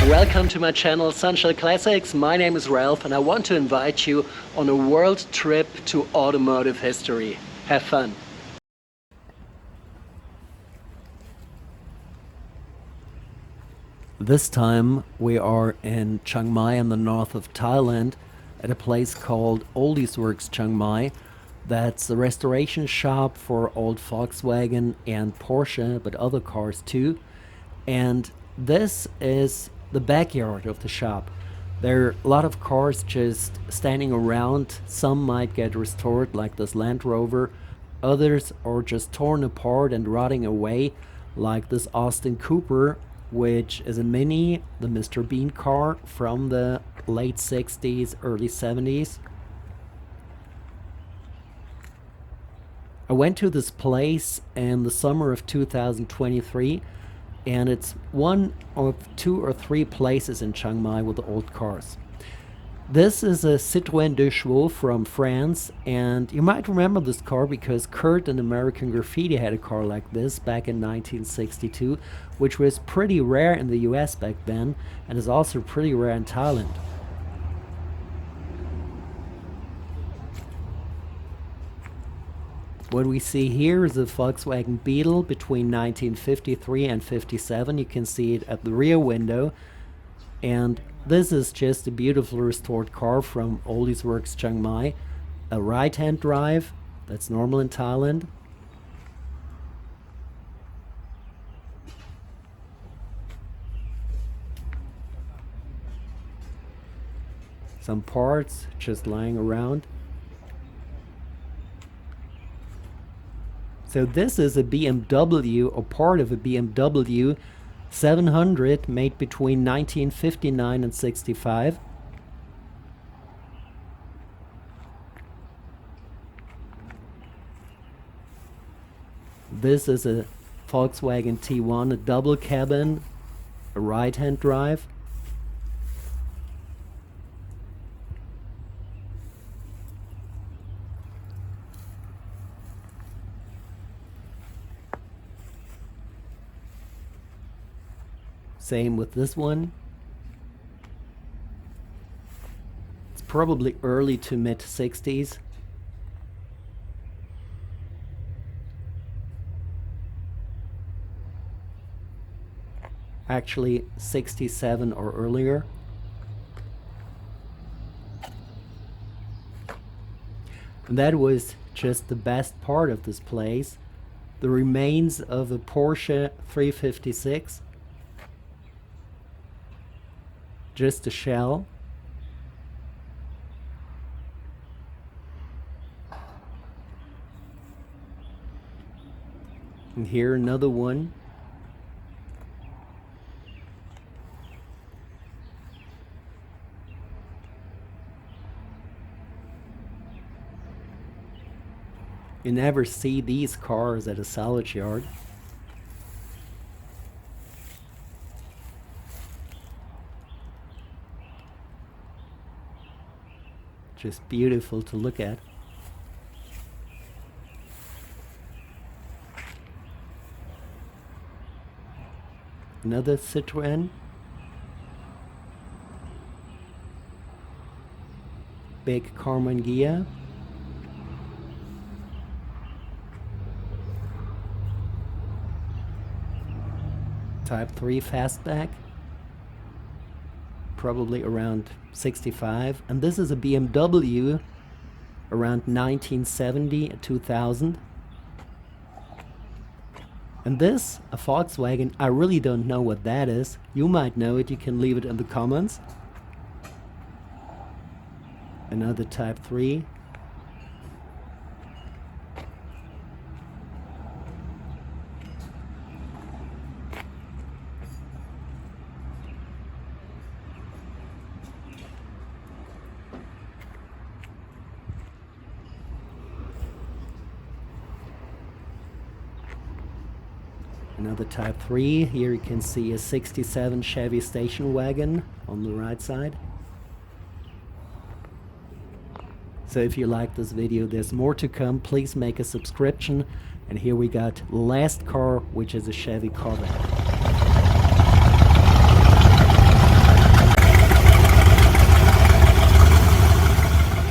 Welcome to my channel Sunshine Classics. My name is Ralph and I want to invite you on a world trip to automotive history. Have fun! This time we are in Chiang Mai in the north of Thailand at a place called Oldies Works Chiang Mai. That's a restoration shop for old Volkswagen and Porsche, but other cars too. And this is the backyard of the shop. There are a lot of cars just standing around. Some might get restored, like this Land Rover. Others are just torn apart and rotting away, like this Austin Cooper, which is a Mini, the Mr. Bean car from the late 60s, early 70s. I went to this place in the summer of 2023, and it's one of 2 or 3 places in Chiang Mai with the old cars. This is a Citroën 2 Chevaux from France, and you might remember this car because Kurt in American Graffiti had a car like this back in 1962, which was pretty rare in the US back then, and is also pretty rare in Thailand. What we see here is a Volkswagen Beetle between 1953 and 57. You can see it at the rear window. And this is just a beautiful restored car from Oldies Works Chiang Mai. A right-hand drive, that's normal in Thailand. Some parts just lying around. So this is a BMW, or part of a BMW 700 made between 1959 and 65. This is a Volkswagen T1, a double cabin, a right-hand drive. Same with this one. It's probably early to mid 60s. Actually 67 or earlier. And that was just the best part of this place. The remains of a Porsche 356. Just a shell. And here another one. You never see these cars at a salvage yard. Just beautiful to look at. Another Citroën. Big Carmen Ghia. Type 3 fastback. Probably around 65, and this is a BMW around 1970 2000, and this a Volkswagen. I really don't know what that is. You might know it. You can leave it in the comments. Another Type 3. Another Type 3. Here you can see a 67 Chevy station wagon on the right side. So if you like this video, there's more to come. Please make a subscription. And here we got last car, which is a Chevy Corvette.